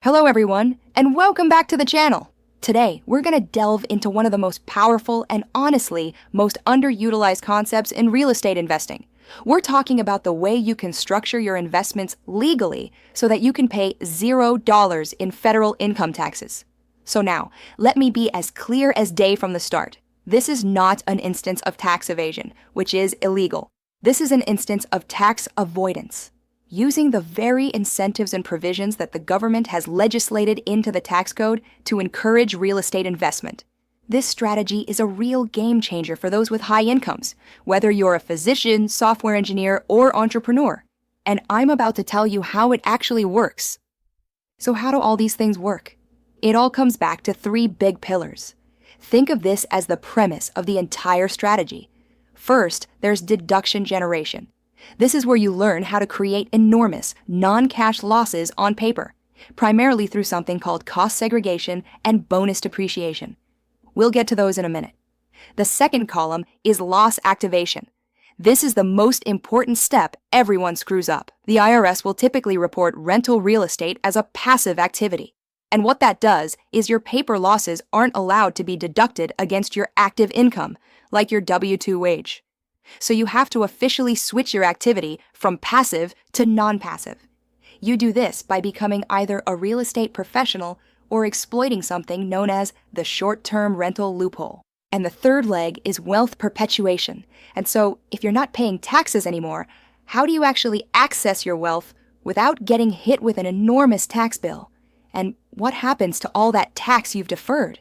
Hello everyone, and welcome back to the channel. Today, we're going to delve into one of the most powerful and honestly, most underutilized concepts in real estate investing. We're talking about the way you can structure your investments legally so that you can pay $0 in federal income taxes. So now, let me be as clear as day from the start. This is not an instance of tax evasion, which is illegal. This is an instance of tax avoidance. Using the very incentives and provisions that the government has legislated into the tax code to encourage real estate investment. This strategy is a real game changer for those with high incomes, whether you're a physician, software engineer, or entrepreneur. And I'm about to tell you how it actually works. So how do all these things work? It all comes back to three big pillars. Think of this as the premise of the entire strategy. First, there's deduction generation. This is where you learn how to create enormous, non-cash losses on paper, primarily through something called cost segregation and bonus depreciation. We'll get to those in a minute. The second column is loss activation. This is the most important step everyone screws up. The IRS will typically report rental real estate as a passive activity. And what that does is your paper losses aren't allowed to be deducted against your active income, like your W-2 wage. So you have to officially switch your activity from passive to non-passive. You do this by becoming either a real estate professional or exploiting something known as the short-term rental loophole. And the third leg is wealth perpetuation. And so if you're not paying taxes anymore, how do you actually access your wealth without getting hit with an enormous tax bill? And what happens to all that tax you've deferred?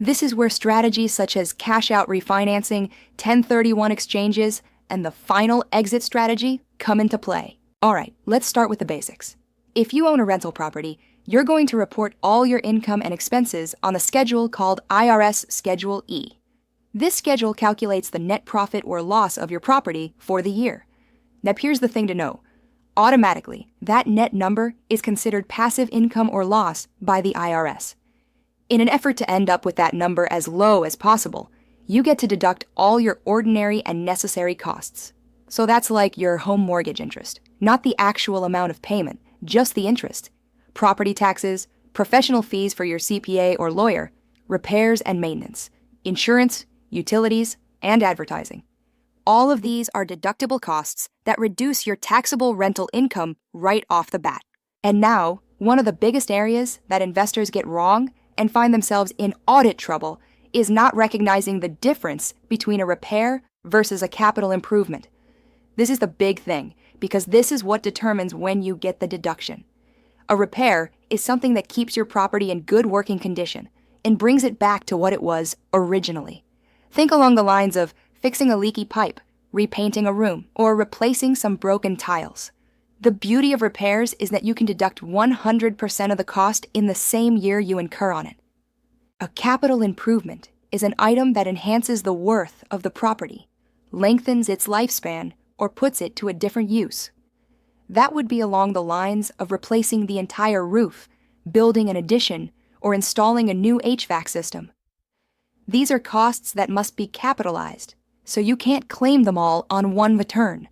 This is where strategies such as cash-out refinancing, 1031 exchanges, and the final exit strategy come into play. All right, let's start with the basics. If you own a rental property, you're going to report all your income and expenses on a schedule called IRS Schedule E. This schedule calculates the net profit or loss of your property for the year. Now here's the thing to know. Automatically, that net number is considered passive income or loss by the IRS. In an effort to end up with that number as low as possible, you get to deduct all your ordinary and necessary costs. So that's like your home mortgage interest, not the actual amount of payment, just the interest, property taxes, professional fees for your CPA or lawyer, repairs and maintenance, insurance, utilities, and advertising. All of these are deductible costs that reduce your taxable rental income right off the bat. And now, one of the biggest areas that investors get wrong and find themselves in audit trouble is not recognizing the difference between a repair versus a capital improvement. This is the big thing, because this is what determines when you get the deduction. A repair is something that keeps your property in good working condition and brings it back to what it was originally. Think along the lines of fixing a leaky pipe, repainting a room, or replacing some broken tiles. The beauty of repairs is that you can deduct 100% of the cost in the same year you incur on it. A capital improvement is an item that enhances the worth of the property, lengthens its lifespan, or puts it to a different use. That would be along the lines of replacing the entire roof, building an addition, or installing a new HVAC system. These are costs that must be capitalized, so you can't claim them all on one return.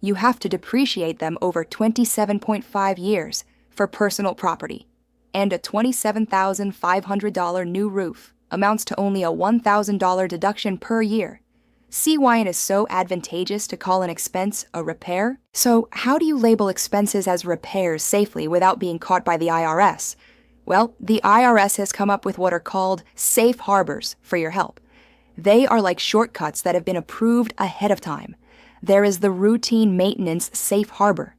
You have to depreciate them over 27.5 years for personal property, and a $27,500 new roof amounts to only a $1,000 deduction per year. See why it is so advantageous to call an expense a repair? So how do you label expenses as repairs safely without being caught by the IRS? Well, the IRS has come up with what are called safe harbors for your help. They are like shortcuts that have been approved ahead of time. There is the routine maintenance safe harbor.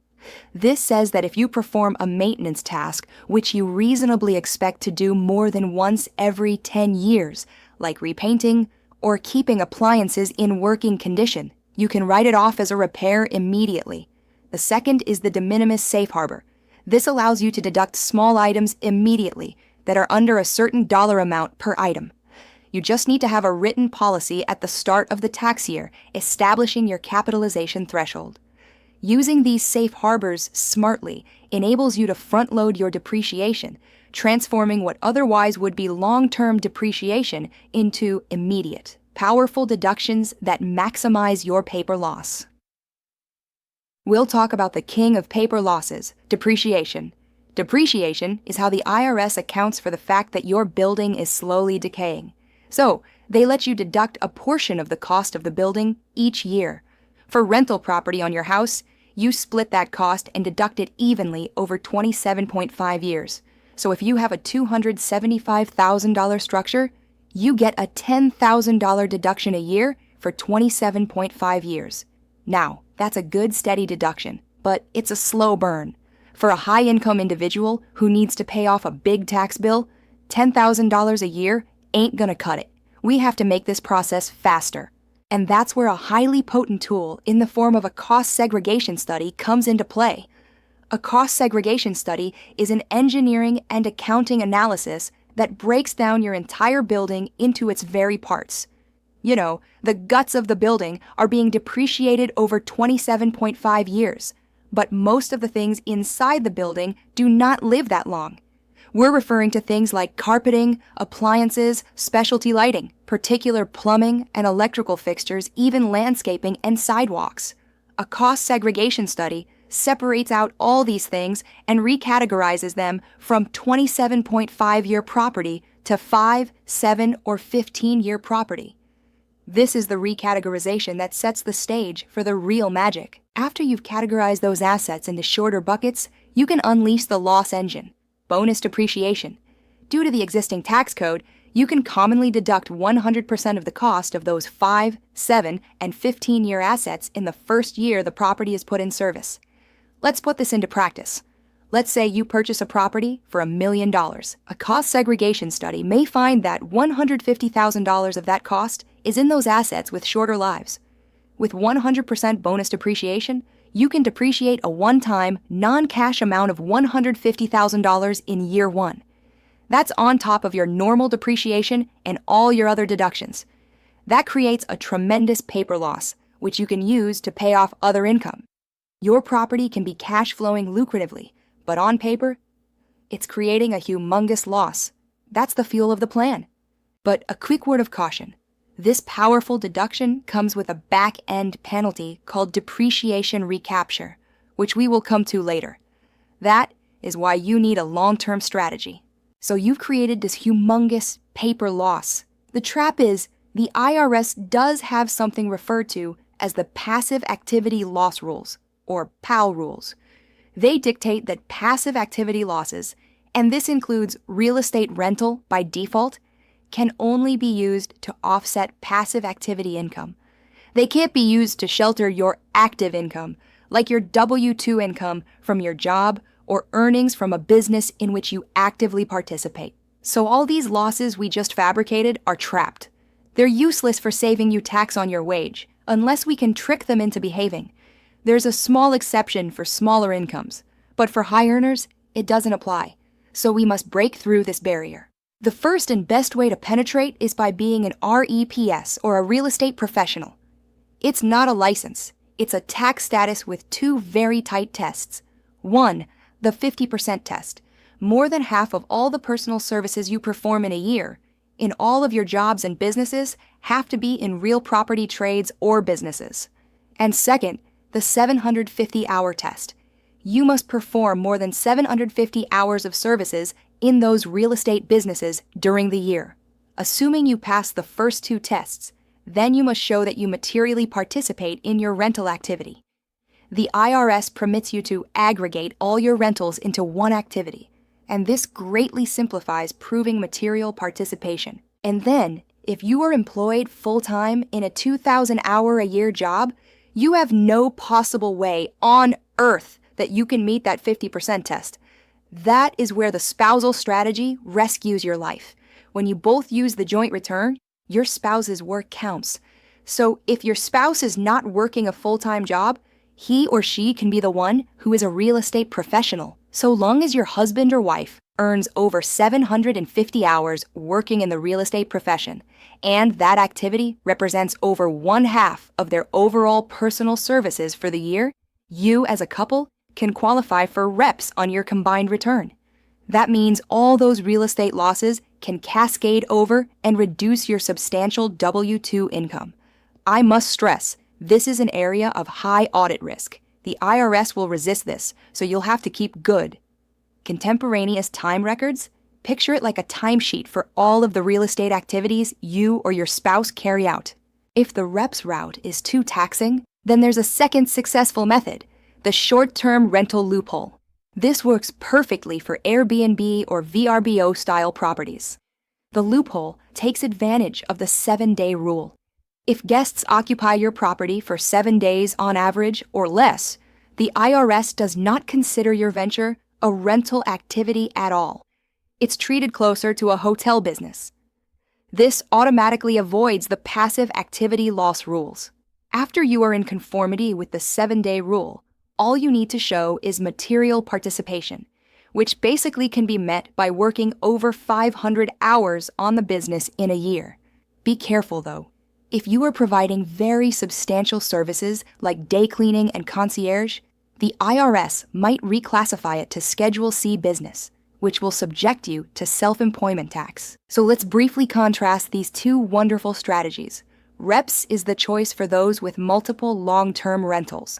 This says that if you perform a maintenance task which you reasonably expect to do more than once every 10 years, like repainting or keeping appliances in working condition, you can write it off as a repair immediately. The second is the de minimis safe harbor. This allows you to deduct small items immediately that are under a certain dollar amount per item. You just need to have a written policy at the start of the tax year establishing your capitalization threshold. Using these safe harbors smartly enables you to front-load your depreciation, transforming what otherwise would be long-term depreciation into immediate, powerful deductions that maximize your paper loss. We'll talk about the king of paper losses, depreciation. Depreciation is how the IRS accounts for the fact that your building is slowly decaying. So, they let you deduct a portion of the cost of the building each year. For rental property on your house, you split that cost and deduct it evenly over 27.5 years. So if you have a $275,000 structure, you get a $10,000 deduction a year for 27.5 years. Now, that's a good steady deduction, but it's a slow burn. For a high-income individual who needs to pay off a big tax bill, $10,000 a year ain't gonna cut it. We have to make this process faster. And that's where a highly potent tool in the form of a cost segregation study comes into play. A cost segregation study is an engineering and accounting analysis that breaks down your entire building into its very parts. You know, the guts of the building are being depreciated over 27.5 years, but most of the things inside the building do not live that long. We're referring to things like carpeting, appliances, specialty lighting, particular plumbing and electrical fixtures, even landscaping and sidewalks. A cost segregation study separates out all these things and recategorizes them from 27.5-year property to 5, 7, or 15-year property. This is the recategorization that sets the stage for the real magic. After you've categorized those assets into shorter buckets, you can unleash the loss engine. Bonus depreciation. Due to the existing tax code, you can commonly deduct 100% of the cost of those 5, 7, and 15-year assets in the first year the property is put in service. Let's put this into practice. Let's say you purchase a property for $1 million. A cost segregation study may find that $150,000 of that cost is in those assets with shorter lives. With 100% bonus depreciation, you can depreciate a one-time, non-cash amount of $150,000 in year one. That's on top of your normal depreciation and all your other deductions. That creates a tremendous paper loss, which you can use to pay off other income. Your property can be cash flowing lucratively, but on paper, it's creating a humongous loss. That's the fuel of the plan. But a quick word of caution. This powerful deduction comes with a back-end penalty called depreciation recapture, which we will come to later. That is why you need a long-term strategy. So you've created this humongous paper loss. The trap is, the IRS does have something referred to as the Passive Activity Loss Rules, or PAL rules. They dictate that passive activity losses, and this includes real estate rental by default, can only be used to offset passive activity income. They can't be used to shelter your active income, like your W-2 income from your job or earnings from a business in which you actively participate. So all these losses we just fabricated are trapped. They're useless for saving you tax on your wage, unless we can trick them into behaving. There's a small exception for smaller incomes, but for high earners, it doesn't apply. So we must break through this barrier. The first and best way to penetrate is by being an REPS, or a real estate professional. It's not a license. It's a tax status with two very tight tests. One, the 50% test. More than half of all the personal services you perform in a year, in all of your jobs and businesses, have to be in real property trades or businesses. And second, the 750-hour test. You must perform more than 750 hours of services in those real estate businesses during the year. Assuming you pass the first two tests, then you must show that you materially participate in your rental activity. The IRS permits you to aggregate all your rentals into one activity, and this greatly simplifies proving material participation. And then, if you are employed full-time in a 2,000-hour-a-year job, you have no possible way on earth that you can meet that 50% test. That is where the spousal strategy rescues your life. When you both use the joint return, your spouse's work counts. So if your spouse is not working a full-time job, he or she can be the one who is a real estate professional. So long as your husband or wife earns over 750 hours working in the real estate profession, and that activity represents over 1/2 of their overall personal services for the year, you as a couple can qualify for reps on your combined return. That means all those real estate losses can cascade over and reduce your substantial W-2 income. I must stress, this is an area of high audit risk. The IRS will resist this, so you'll have to keep good. Contemporaneous time records? Picture it like a timesheet for all of the real estate activities you or your spouse carry out. If the reps route is too taxing, then there's a second successful method, the short-term rental loophole. This works perfectly for Airbnb or VRBO-style properties. The loophole takes advantage of the 7-day rule. If guests occupy your property for 7 days on average or less, the IRS does not consider your venture a rental activity at all. It's treated closer to a hotel business. This automatically avoids the passive activity loss rules. After you are in conformity with the 7-day rule, all you need to show is material participation, which basically can be met by working over 500 hours on the business in a year. Be careful though. If you are providing very substantial services like day cleaning and concierge, the IRS might reclassify it to Schedule C business, which will subject you to self-employment tax. So let's briefly contrast these two wonderful strategies. Reps is the choice for those with multiple long-term rentals.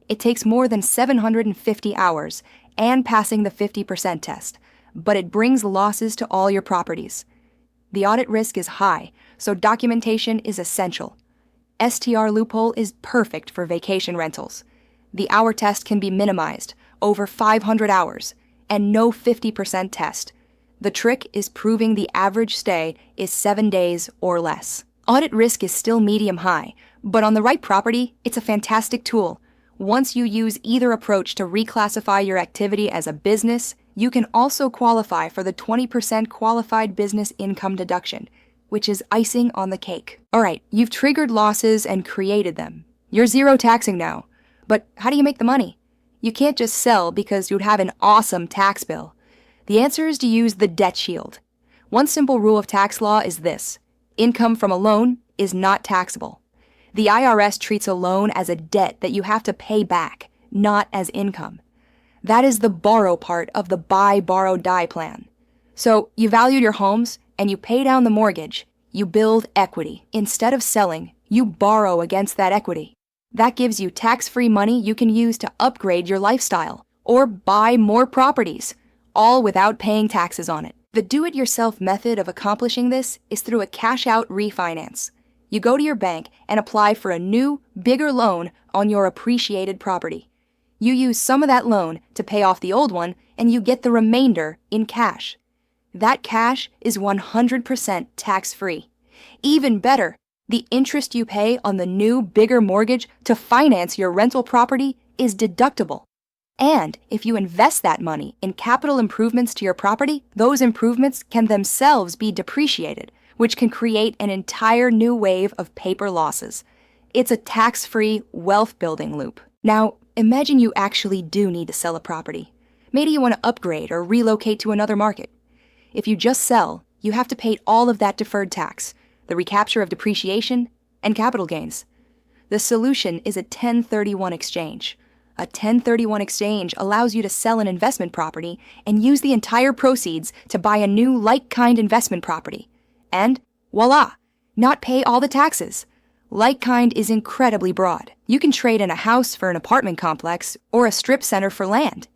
It takes more than 750 hours and passing the 50% test, but it brings losses to all your properties. The audit risk is high, so documentation is essential. STR loophole is perfect for vacation rentals. The hour test can be minimized, over 500 hours, and no 50% test. The trick is proving the average stay is 7 days or less. Audit risk is still medium-high, but on the right property, it's a fantastic tool. Once you use either approach to reclassify your activity as a business, you can also qualify for the 20% qualified business income deduction, which is icing on the cake. All right, you've triggered losses and created them. You're zero taxing now. But how do you make the money? You can't just sell because you'd have an awesome tax bill. The answer is to use the debt shield. One simple rule of tax law is this: income from a loan is not taxable. The IRS treats a loan as a debt that you have to pay back, not as income. That is the borrow part of the buy, borrow, die plan. So you value your homes and you pay down the mortgage. You build equity. Instead of selling, you borrow against that equity. That gives you tax-free money you can use to upgrade your lifestyle or buy more properties, all without paying taxes on it. The do-it-yourself method of accomplishing this is through a cash-out refinance. You go to your bank and apply for a new, bigger loan on your appreciated property. You use some of that loan to pay off the old one, and you get the remainder in cash. That cash is 100% tax-free. Even better, the interest you pay on the new, bigger mortgage to finance your rental property is deductible. And if you invest that money in capital improvements to your property, those improvements can themselves be depreciated, which can create an entire new wave of paper losses. It's a tax-free wealth-building loop. Now, imagine you actually do need to sell a property. Maybe you want to upgrade or relocate to another market. If you just sell, you have to pay all of that deferred tax, the recapture of depreciation, and capital gains. The solution is a 1031 exchange. A 1031 exchange allows you to sell an investment property and use the entire proceeds to buy a new like-kind investment property. And voila, not pay all the taxes. Like-kind is incredibly broad. You can trade in a house for an apartment complex or a strip center for land.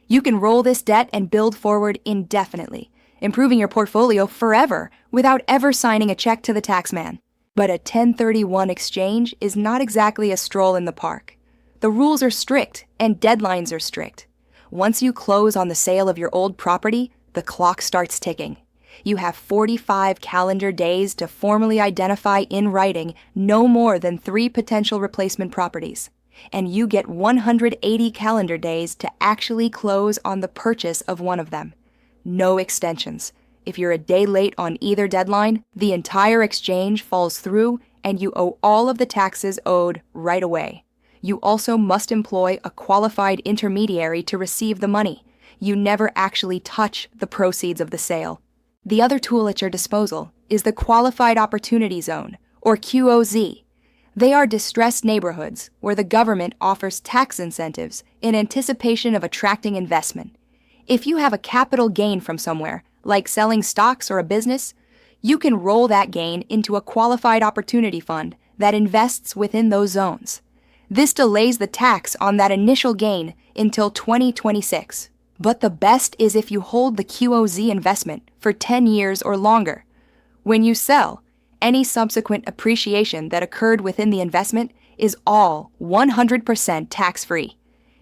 You can roll this debt and build forward indefinitely, improving your portfolio forever without ever signing a check to the taxman. But a 1031 exchange is not exactly a stroll in the park. The rules are strict and deadlines are strict. Once you close on the sale of your old property, the clock starts ticking. You have 45 calendar days to formally identify in writing no more than 3 potential replacement properties. And you get 180 calendar days to actually close on the purchase of one of them. No extensions. If you're a day late on either deadline, the entire exchange falls through and you owe all of the taxes owed right away. You also must employ a qualified intermediary to receive the money. You never actually touch the proceeds of the sale. The other tool at your disposal is the Qualified Opportunity Zone, or QOZ. They are distressed neighborhoods where the government offers tax incentives in anticipation of attracting investment. If you have a capital gain from somewhere, like selling stocks or a business, you can roll that gain into a qualified opportunity fund that invests within those zones. This delays the tax on that initial gain until 2026. But the best is if you hold the QOZ investment for 10 years or longer. When you sell, any subsequent appreciation that occurred within the investment is all 100% tax-free.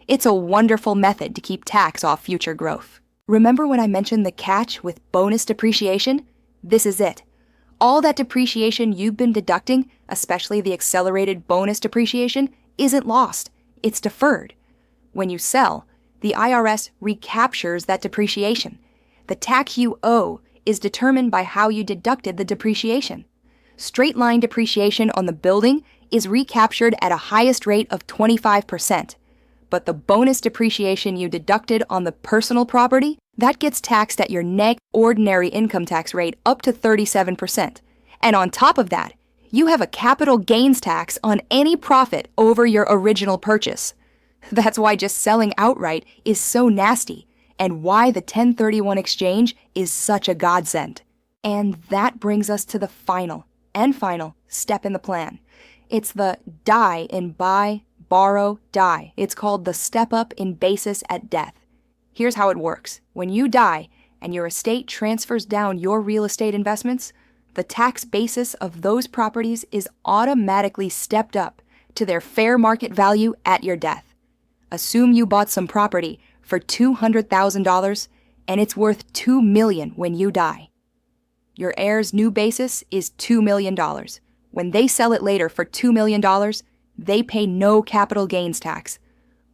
It's a wonderful method to keep tax off future growth. Remember when I mentioned the catch with bonus depreciation? This is it. All that depreciation you've been deducting, especially the accelerated bonus depreciation, isn't lost. It's deferred. When you sell, the IRS recaptures that depreciation. The tax you owe is determined by how you deducted the depreciation. Straight-line depreciation on the building is recaptured at a highest rate of 25%. But the bonus depreciation you deducted on the personal property, that gets taxed at your ordinary income tax rate up to 37%. And on top of that, you have a capital gains tax on any profit over your original purchase. That's why just selling outright is so nasty, and why the 1031 exchange is such a godsend. And that brings us to the final step in the plan. It's the die in buy, borrow, die. It's called the step up in basis at death. Here's how it works. When you die and your estate transfers down your real estate investments, the tax basis of those properties is automatically stepped up to their fair market value at your death. Assume you bought some property for $200,000 and it's worth $2 million when you die. Your heir's new basis is $2 million. When they sell it later for $2 million, they pay no capital gains tax.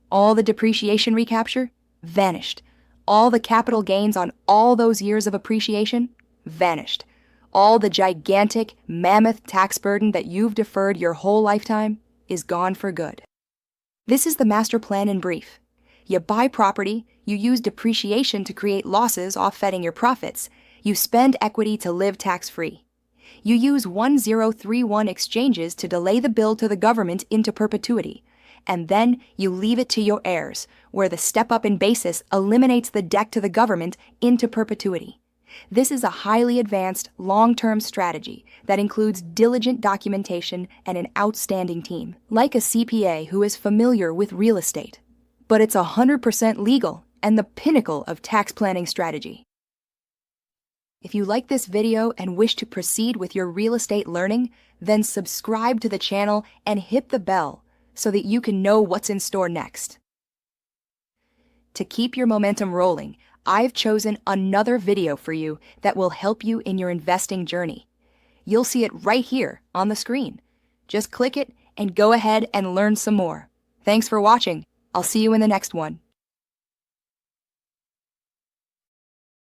All the depreciation recapture, vanished. All the capital gains on all those years of appreciation, vanished. All the gigantic, mammoth tax burden that you've deferred your whole lifetime is gone for good. This is the master plan in brief. You buy property, you use depreciation to create losses offsetting your profits, you spend equity to live tax-free. You use 1031 exchanges to delay the bill to the government into perpetuity, and then you leave it to your heirs, where the step-up in basis eliminates the debt to the government into perpetuity. This is a highly advanced, long-term strategy that includes diligent documentation and an outstanding team, like a CPA who is familiar with real estate. But it's 100% legal and the pinnacle of tax planning strategy. If you like this video and wish to proceed with your real estate learning, then subscribe to the channel and hit the bell so that you can know what's in store next. To keep your momentum rolling, I've chosen another video for you that will help you in your investing journey. You'll see it right here on the screen. Just click it and go ahead and learn some more. Thanks for watching. I'll see you in the next one.